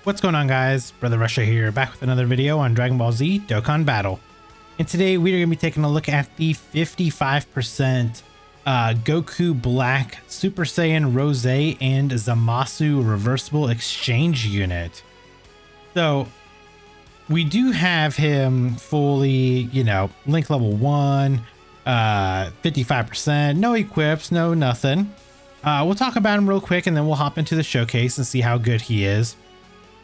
What's going on, guys? Brother Russia here, back with another video on Dragon Ball Z Dokkan Battle. And today we are going to be taking a look at the 55% Goku Black Super Saiyan Rose and Zamasu reversible exchange unit. So we do have him fully, you know, link level 1, 55%, no equips, no nothing. We'll talk about him real quick and then we'll hop into the showcase and see how good he is.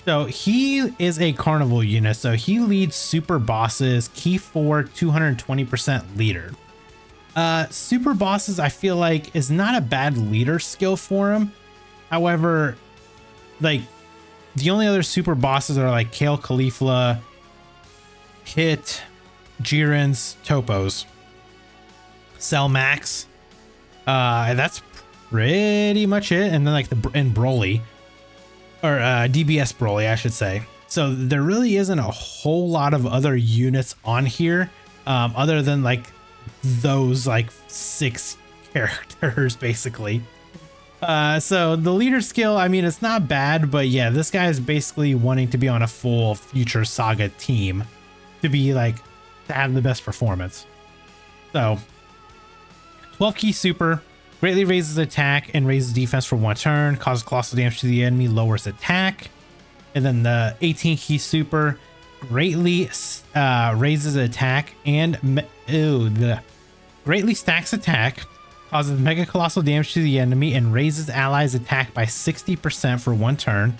So he is a carnival unit, so he leads super bosses, key 4, 220% leader. Super bosses I feel like is not a bad leader skill for him. However, like the only other super bosses are like Kale Caulifla, Hit, Jiren's, Topos, Cell Max. And that's pretty much it. And then like and Broly. Or DBS Broly, I should say. So there really isn't a whole lot of other units on here other than like those like 6 characters basically. So the leader skill, I mean, it's not bad, but yeah, this guy is basically wanting to be on a full Future Saga team to be like to have the best performance. So 12 key super. Greatly raises attack and raises defense for 1 turn, causes colossal damage to the enemy, lowers attack. And then the 18 key super greatly raises attack and greatly stacks attack, causes mega colossal damage to the enemy, and raises allies attack by 60% for 1 turn.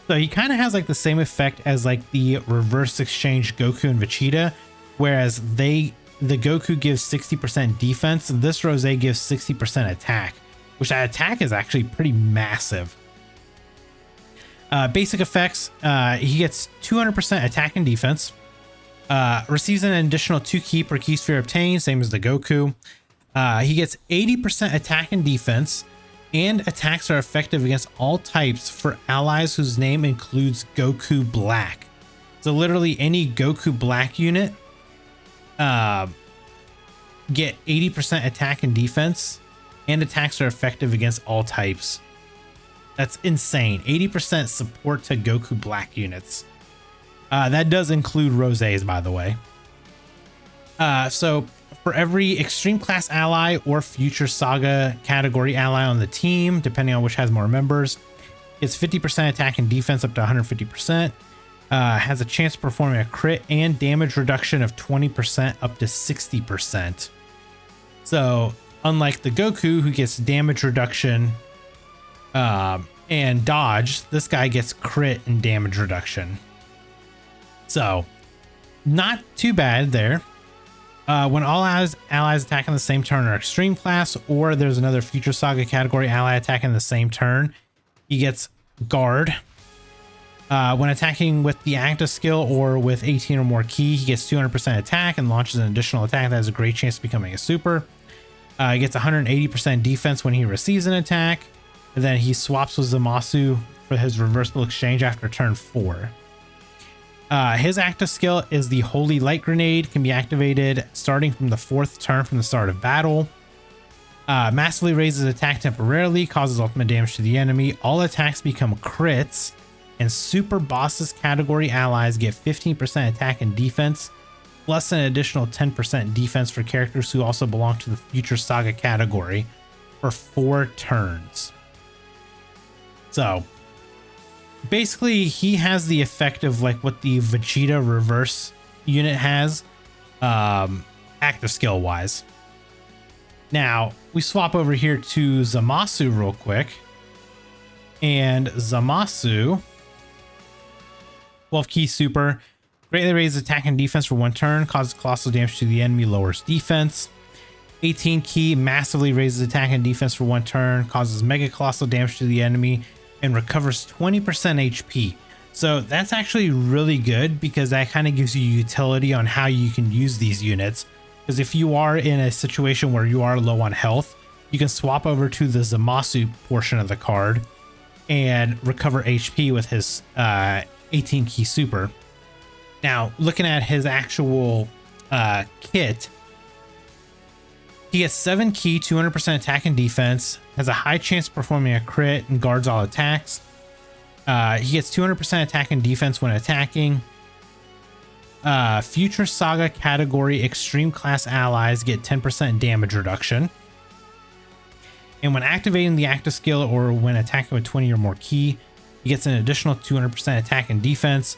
So he kind of has like the same effect as like the reverse exchange Goku and Vegeta, whereas the Goku gives 60% defense. This Rose gives 60% attack, which that attack is actually pretty massive. Basic effects, he gets 200% attack and defense, receives an additional 2 key per key sphere obtained, same as the Goku. He gets 80% attack and defense, and attacks are effective against all types for allies whose name includes Goku Black. So literally any Goku Black unit get 80% attack and defense, and attacks are effective against all types. That's insane. 80% support to Goku Black units. That does include Rose's, by the way. So for every extreme class ally or Future Saga category ally on the team, depending on which has more members, it's 50% attack and defense up to 150%. Has a chance of performing a crit and damage reduction of 20% up to 60%. So unlike the Goku, who gets damage reduction and dodge, this guy gets crit and damage reduction. So not too bad there. When all allies attack on the same turn are extreme class, or there's another Future Saga category ally attacking the same turn, he gets guard. When attacking with the active skill or with 18 or more key, he gets 200% attack and launches an additional attack that has a great chance of becoming a super. He gets 180% defense when he receives an attack. And then he swaps with Zamasu for his reversible exchange after turn 4. His active skill is the Holy Light Grenade, can be activated starting from the 4th turn from the start of battle. Massively raises attack temporarily, causes ultimate damage to the enemy. All attacks become crits. And super bosses category allies get 15% attack and defense, plus an additional 10% defense for characters who also belong to the Future Saga category for 4 turns. So basically he has the effect of like what the Vegeta reverse unit has, active skill wise. Now we swap over here to Zamasu real quick, and Zamasu 12 key super, greatly raises attack and defense for 1 turn, causes colossal damage to the enemy, lowers defense. 18 key massively raises attack and defense for 1 turn, causes mega colossal damage to the enemy, and recovers 20% HP. So that's actually really good because that kind of gives you utility on how you can use these units. Because if you are in a situation where you are low on health, you can swap over to the Zamasu portion of the card and recover HP with his 18 key super. Now looking at his actual kit, he gets 7 key, 200% attack and defense, has a high chance of performing a crit and guards all attacks. He gets 200% attack and defense when attacking. Future Saga category extreme class allies get 10% damage reduction. And when activating the active skill or when attacking with 20 or more ki, he gets an additional 200% attack and defense.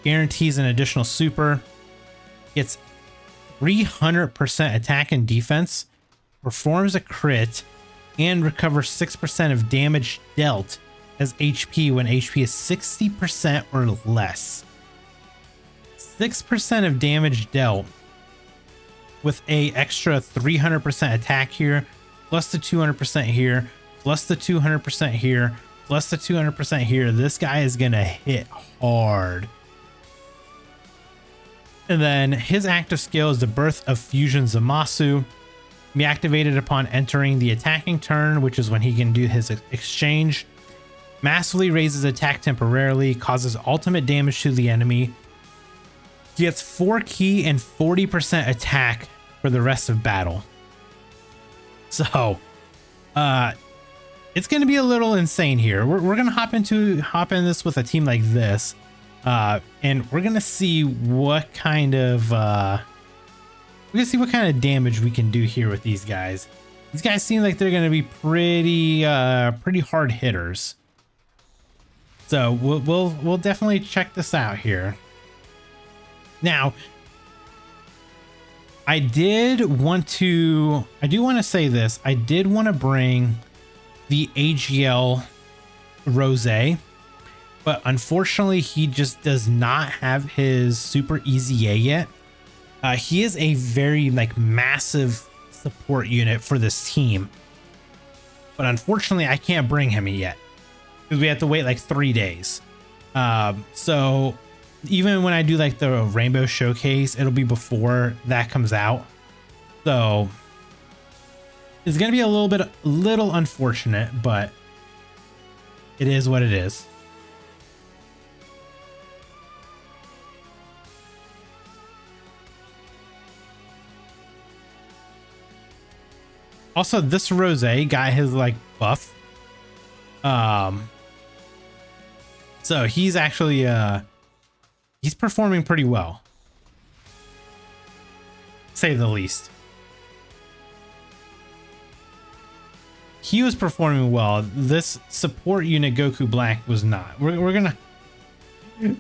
Guarantees an additional super. Gets 300% attack and defense. Performs a crit. And recovers 6% of damage dealt as HP when HP is 60% or less. 6% of damage dealt with a extra 300% attack here, plus the 200% here, plus the 200% here, plus the 200% here. This guy is gonna hit hard. And then his active skill is the Birth of Fusion Zamasu. Be activated upon entering the attacking turn, which is when he can do his exchange. Massively raises attack temporarily, causes ultimate damage to the enemy. He gets 4 ki and 40% attack for the rest of battle. So, it's going to be a little insane here. We're going to hop in this with a team like this, and we're going to see what kind of damage we can do here with these guys. These guys seem like they're going to be pretty hard hitters. So we'll definitely check this out here. Now, I do want to say this. I did want to bring the AGL Rose, but unfortunately he just does not have his super easy A yet. He is a very massive support unit for this team, but unfortunately I can't bring him yet because we have to wait 3 days. So even when I do the Rainbow Showcase, it'll be before that comes out. So it's gonna be a little unfortunate, but it is what it is. Also, this Rose got his buff. So he's actually he's performing pretty well, say the least. He was performing well. This support unit Goku Black was not. We're gonna,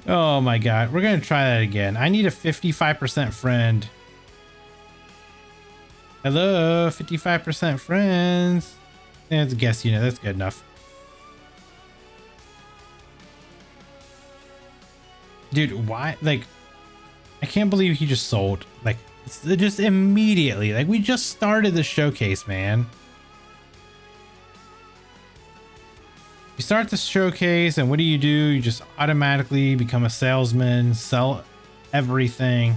oh my god, we're gonna try that again. I need a 55% friend. Hello, 55% friends. That's a guess unit. That's good enough. Dude, why? I can't believe he just sold. Just immediately. We just started the showcase, man. You start the showcase, and what do? You just automatically become a salesman, sell everything.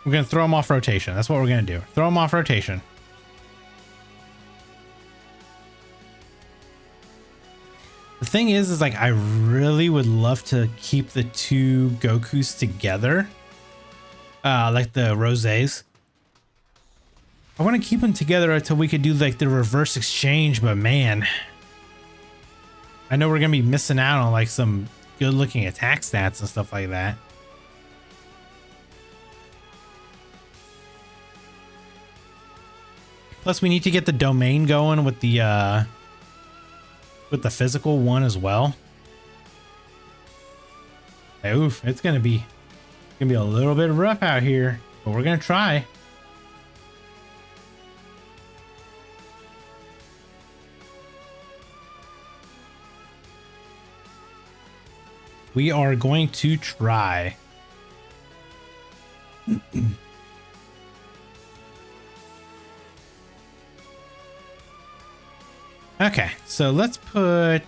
We're going to throw him off rotation. That's what we're going to do. Throw him off rotation. The thing is I really would love to keep the two Gokus together. Like the Roses. I want to keep them together until we could do the reverse exchange, but man. I know we're going to be missing out on some good looking attack stats and stuff like that. Plus, we need to get the domain going with the physical one as well. Oof, it's gonna be a little bit rough out here, but we're gonna try. We are going to try. Okay, so let's we're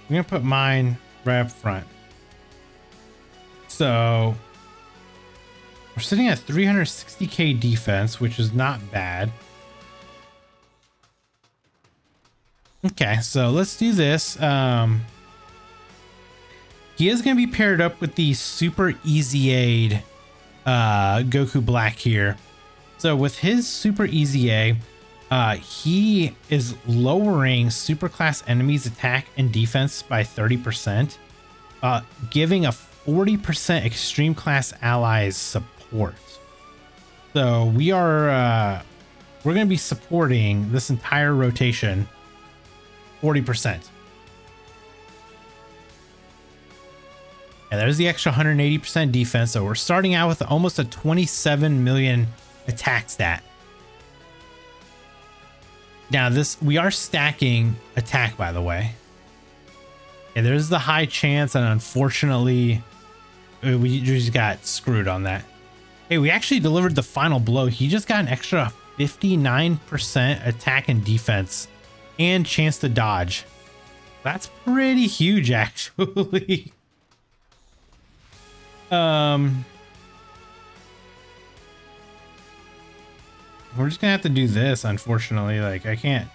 gonna put mine right up front. So we're sitting at 360k defense, which is not bad. Okay, so let's do this. He is gonna be paired up with the Super Easy Aid Goku Black here. So with his Super Easy A, He is lowering superclass enemies attack and defense by 30%, giving a 40% extreme class allies support. So we are we're going to be supporting this entire rotation 40%. And there's the extra 180% defense. So we're starting out with almost a 27 million attack stat. Now we are stacking attack, by the way. And there's the high chance, and unfortunately we just got screwed on that. Hey, we actually delivered the final blow. He just got an extra 59% attack and defense and chance to dodge. That's pretty huge, actually. We're just gonna have to do this, unfortunately. Like, I can't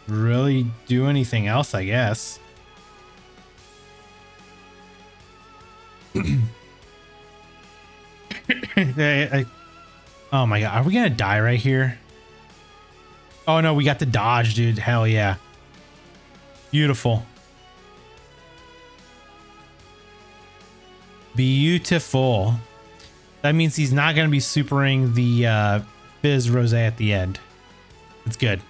really do anything else, I guess. Oh my god, are we gonna die right here? Oh no, we got the dodge, dude. Hell yeah. Beautiful. Beautiful. That means he's not gonna be supering the Fizz Rose at the end. It's good.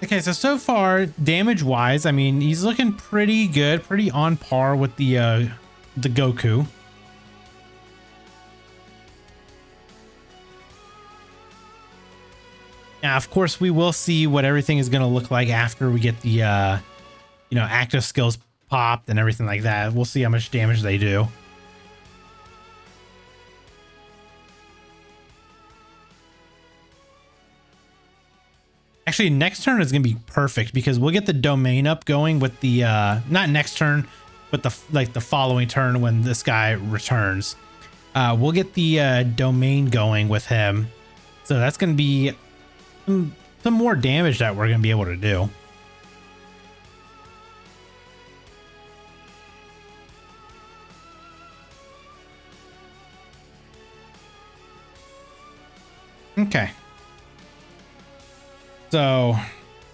Okay, so far, damage-wise, I mean, he's looking pretty good, pretty on par with the Goku. Now, of course, we will see what everything is going to look like after we get the, you know, active skills popped and everything like that. We'll see how much damage they do. Actually, next turn is going to be perfect because we'll get the domain up going with the, not next turn, but the following turn when this guy returns. We'll get the domain going with him. So that's going to be some more damage that we're going to be able to do. Okay. So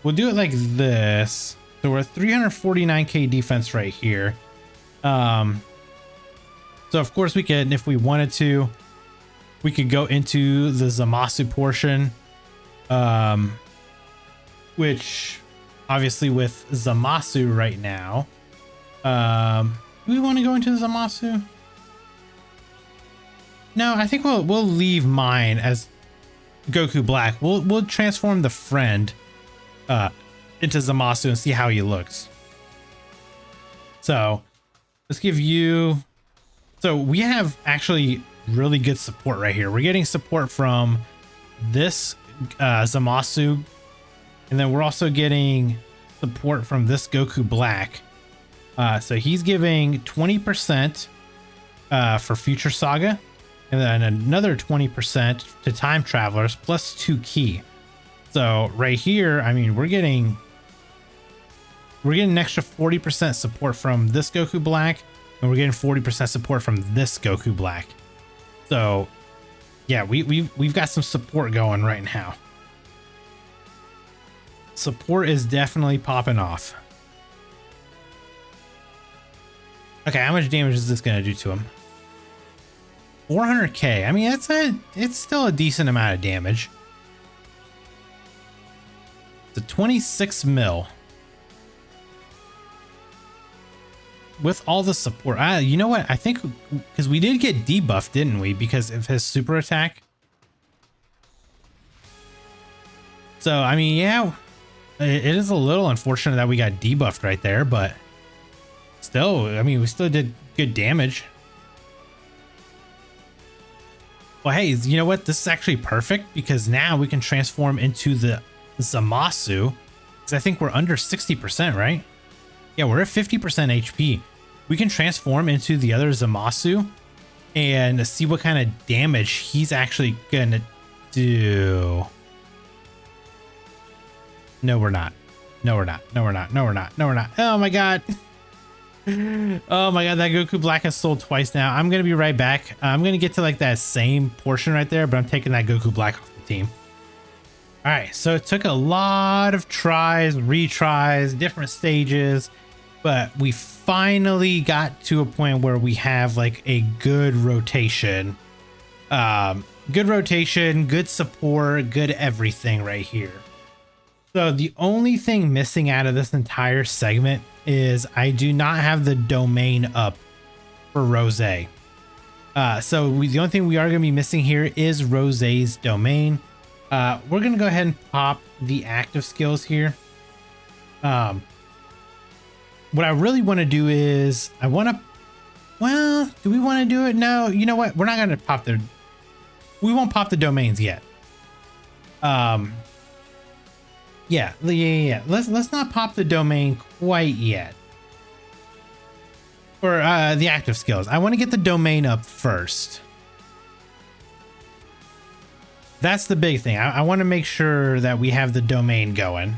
we'll do it like this. So we're 349k defense right here. So of course we could, if we wanted to, we could go into the Zamasu portion. Which obviously with Zamasu right now, do we want to go into the Zamasu? No, I think we'll leave mine as Goku Black. We'll transform the friend into Zamasu and see how he looks. So let's give you, so we have actually really good support right here. We're getting support from this Zamasu, and then we're also getting support from this Goku Black. So he's giving 20% for Future Saga, and then another 20% to Time Travelers plus 2 key. So right here, I mean, we're getting an extra 40% support from this Goku Black, and we're getting 40% support from this Goku Black. So yeah, we've got some support going right now. Support is definitely popping off. Okay, how much damage is this going to do to him? 400k. I mean, it's still a decent amount of damage. It's a 26 mil. With all the support, you know what? I think because we did get debuffed, didn't we? Because of his super attack. So, I mean, yeah, it is a little unfortunate that we got debuffed right there, but still, I mean, we still did good damage. Well, hey, you know what? This is actually perfect because now we can transform into the Zamasu. Because I think we're under 60%, right? Yeah, we're at 50% HP. We can transform into the other Zamasu and see what kind of damage he's actually gonna do. No, we're not. No, we're not. No, we're not. No, we're not. No, we're not. Oh my god. Oh my god, that Goku Black has sold twice now. I'm gonna be right back. I'm gonna get to like that same portion right there, but I'm taking that Goku Black off the team. All right, so it took a lot of tries, retries, different stages, but we finally got to a point where we have like a good rotation. Good rotation, good support, good everything right here. So the only thing missing out of this entire segment is I do not have the domain up for Rose. The only thing we are going to be missing here is Rose's domain. We're going to go ahead and pop the active skills here. What I really want to do is do we want to do it? No, you know what? We're not going to pop we won't pop the domains yet. Yeah. Let's not pop the domain quite yet. Or the active skills. I want to get the domain up first. That's the big thing. I want to make sure that we have the domain going.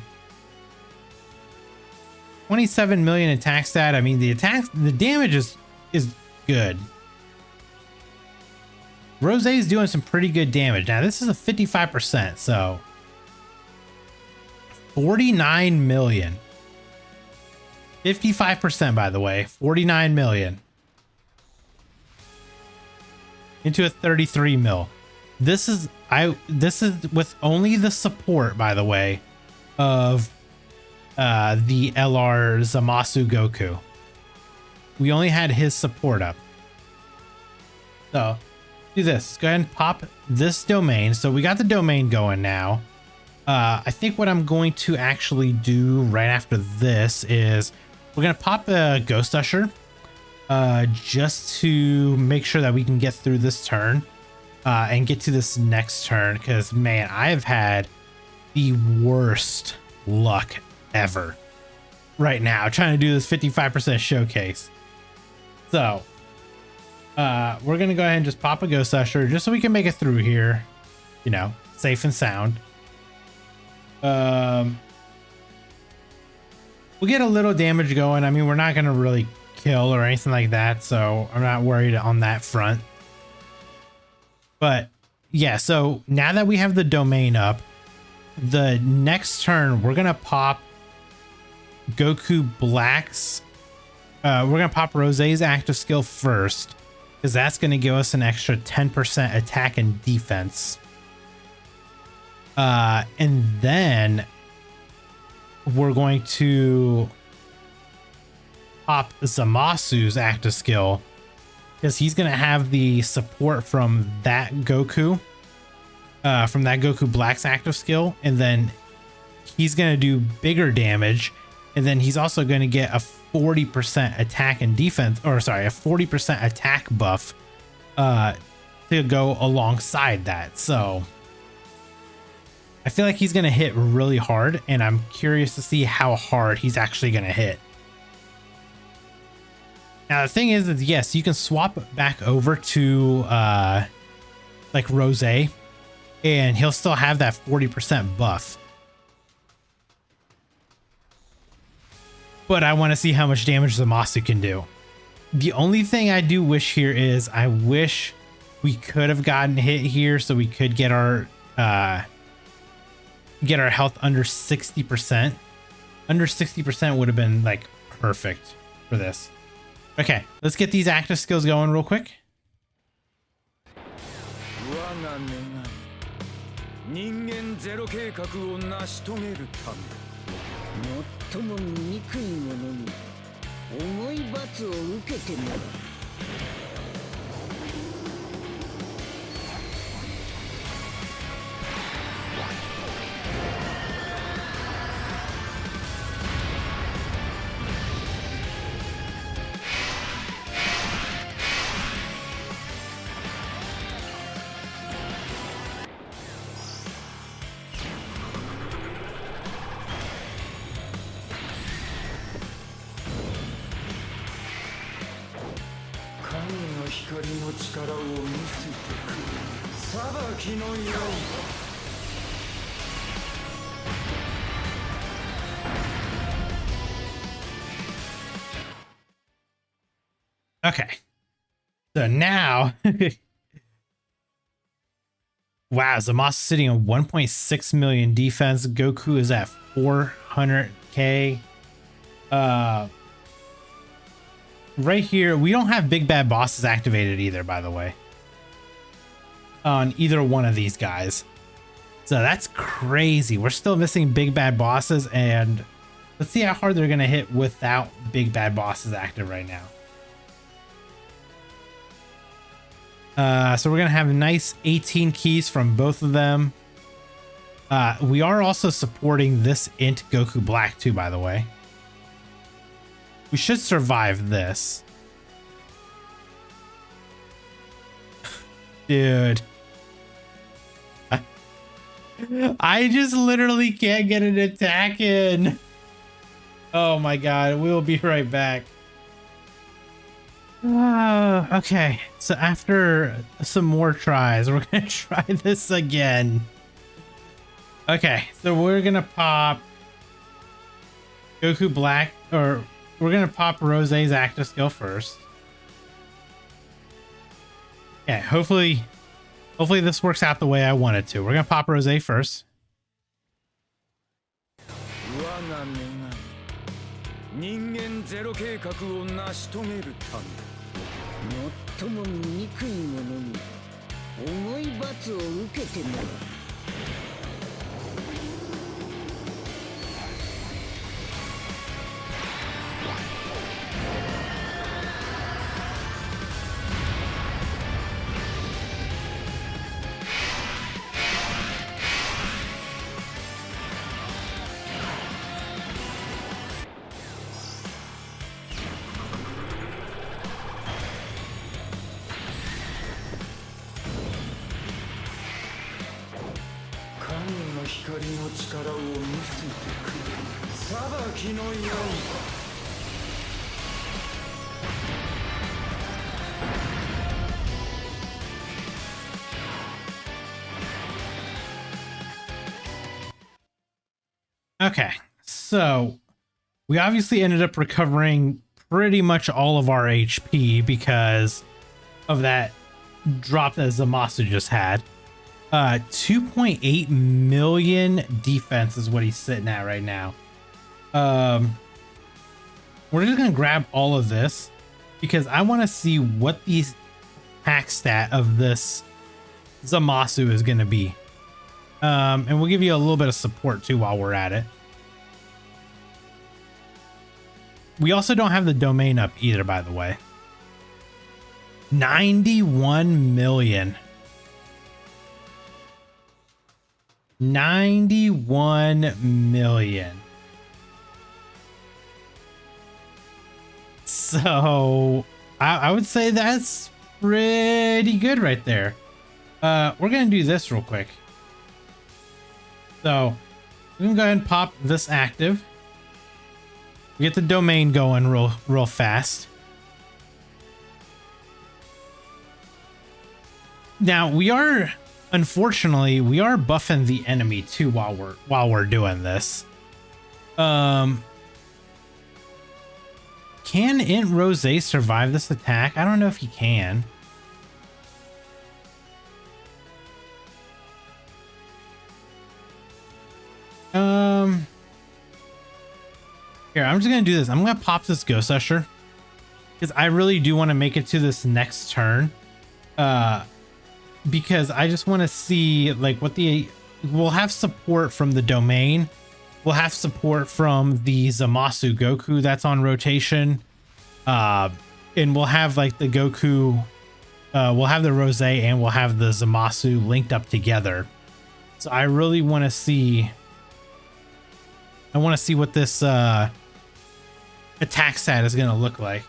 27 million attack stat. I mean, the damage is good. Rose is doing some pretty good damage. Now, this is a 55%, so 49 million. 55%, by the way. 49 million. Into a 33 mil. This is with only the support, by the way, of the ROSE+ZAMASU Goku. We only had his support up. So do this. Go ahead and pop this domain. So we got the domain going now. I think what I'm going to actually do right after this is we're going to pop a Ghost Usher just to make sure that we can get through this turn and get to this next turn. Because, man, I've had the worst luck ever right now trying to do this 55% showcase. So we're going to go ahead and just pop a Ghost Usher just so we can make it through here, you know, safe and sound. We'll get a little damage going. I mean, we're not going to really kill or anything like that, so I'm not worried on that front. But yeah, so now that we have the domain up, the next turn we're going to pop Goku Black's we're going to pop Rose's active skill first, because that's going to give us an extra 10% attack and defense. And then we're going to pop Zamasu's active skill, because he's going to have the support from that Goku, Black's active skill. And then he's going to do bigger damage. And then he's also going to get a 40% attack and defense, or sorry, a 40% attack buff to go alongside that. So I feel like he's going to hit really hard, and I'm curious to see how hard he's actually going to hit. Now, the thing is yes, you can swap back over to like Rose, and he'll still have that 40% buff. But I want to see how much damage Zamasu can do. The only thing I do wish here is I wish we could have gotten hit here so we could get our health under 60%. Under 60% would have been like perfect for this. Okay, let's get these active skills going real quick. Okay. So now, wow, Zamasu sitting on 1.6 million defense. Goku is at 400k. Right here, we don't have big bad bosses activated either, by the way, on either one of these guys. So that's crazy. We're still missing big bad bosses, and let's see how hard they're gonna hit without big bad bosses active right now. So we're gonna have nice 18 keys from both of them. We are also supporting this int Goku Black too, by the way. We should survive this. Dude. I just literally can't get an attack in. Oh my god, we'll be right back. Okay, so after some more tries, we're gonna try this again. Okay, so we're gonna pop Goku Black, or we're gonna pop Rose's active skill first. Okay, hopefully this works out the way I want it to. We're gonna pop Rose first. 最も醜い者に重い罰を受けてもらう。光の力を見せてくれ。裁きの刃。Okay, so we obviously ended up recovering pretty much all of our HP because of that drop that Zamasu just had. 2.8 million defense is what he's sitting at right now. We're just gonna grab all of this because I want to see what the attack stat of this Zamasu is gonna be. And we'll give you a little bit of support too while we're at it. We also don't have the domain up either, by the way. 91 million. 91 million. So I would say that's pretty good right there. We're gonna do this real quick. So we can go ahead and pop this active. We get the domain going real fast. Now unfortunately, we are buffing the enemy too while we're doing this. Can Int Rose survive this attack? I don't know if he can. Here, I'm just gonna do this. I'm gonna pop this Ghost Usher because I really do want to make it to this next turn. Because I just want to see like what we'll have support from the domain. We'll have support from the Zamasu Goku that's on rotation. And we'll have like the Goku, we'll have the Rose and we'll have the Zamasu linked up together. So I really want to see, what this attack stat is going to look like.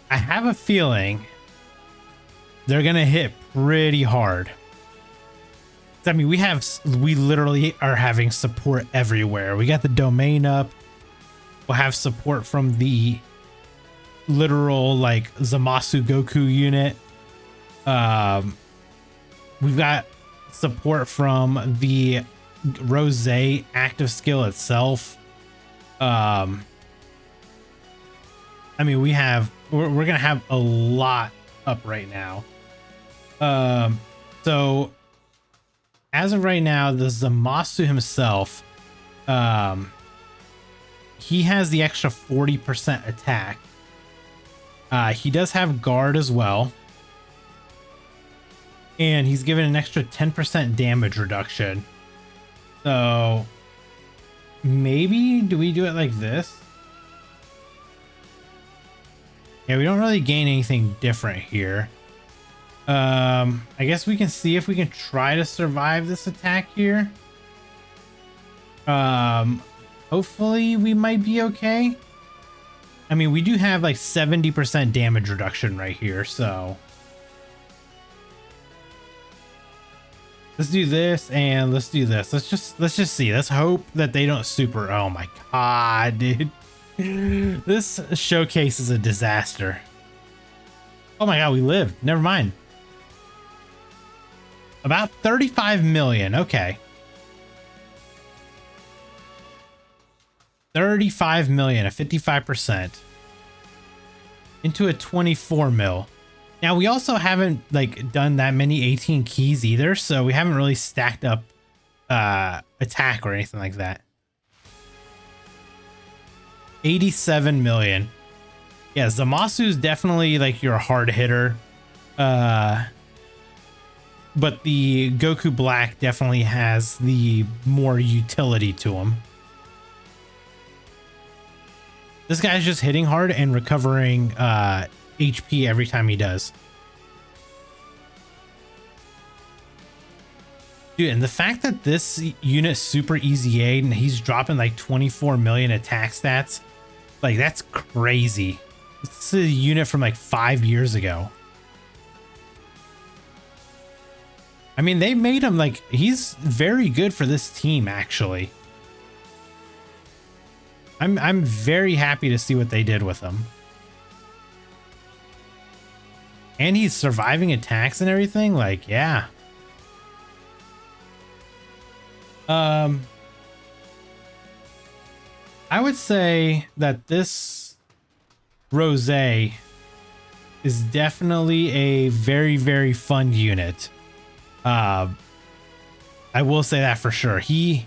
I have a feeling they're gonna hit pretty hard. I mean, we literally are having support everywhere. We got the domain up. We'll have support from the literal like Zamasu Goku unit. we've got support from the Rose active skill itself. I mean, we're gonna have a lot up right now. So as of right now, the Zamasu himself, he has the extra 40% attack. He does have guard as well. And he's given an extra 10% damage reduction. So maybe do we do it like this? Yeah, we don't really gain anything different here. I guess we can see if we can try to survive this attack here. Hopefully we might be okay. I mean, we do have like 70% damage reduction right here, so let's do this and let's do this. Let's just see. Let's hope that they don't super. Oh my god, dude. This showcase is a disaster. Oh my god, we lived. Never mind. About 35 million. Okay. 35 million, a 55% into a 24 mil. Now we also haven't like done that many 18 keys either, so we haven't really stacked up attack or anything like that. 87 million. Yeah, Zamasu's definitely like your hard hitter. But the Goku Black definitely has the more utility to him. This guy's just hitting hard and recovering HP every time he does. Dude, and the fact that this unit's super easy aid and he's dropping like 24 million attack stats, like that's crazy. It's a unit from like 5 years ago. I mean, they made him like, he's very good for this team actually. I'm very happy to see what they did with him. And he's surviving attacks and everything, like, yeah. I would say that this Rose is definitely a very, very fun unit. I will say that for sure. He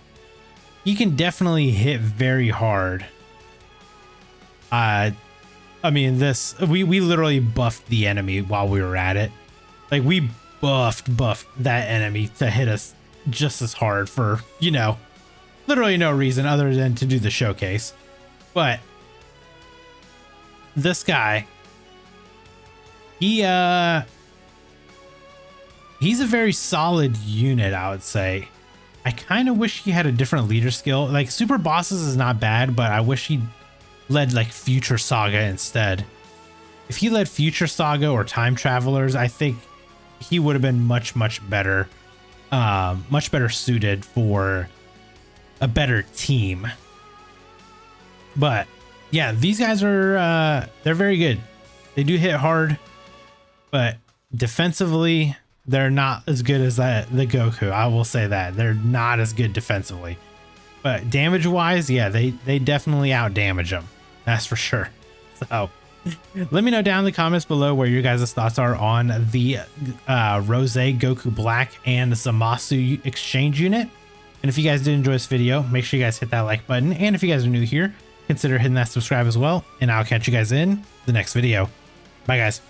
can definitely hit very hard. I mean, this we literally buffed the enemy while we were at it. Like we buffed that enemy to hit us just as hard for, you know, literally no reason other than to do the showcase. But this guy, he's a very solid unit, I would say. I kind of wish he had a different leader skill. Like Super Bosses is not bad, but I wish he led like Future Saga instead. If he led Future Saga or Time Travelers, I think he would have been much better suited for a better team. But yeah, these guys are they're very good. They do hit hard, but defensively they're not as good as the Goku. I will say that they're not as good defensively, but damage wise, yeah, they definitely out damage them. That's for sure. So let me know down in the comments below where your guys' thoughts are on the Rose, Goku Black, and the Zamasu exchange unit. And if you guys did enjoy this video, make sure you guys hit that like button. And if you guys are new here, consider hitting that subscribe as well. And I'll catch you guys in the next video. Bye, guys.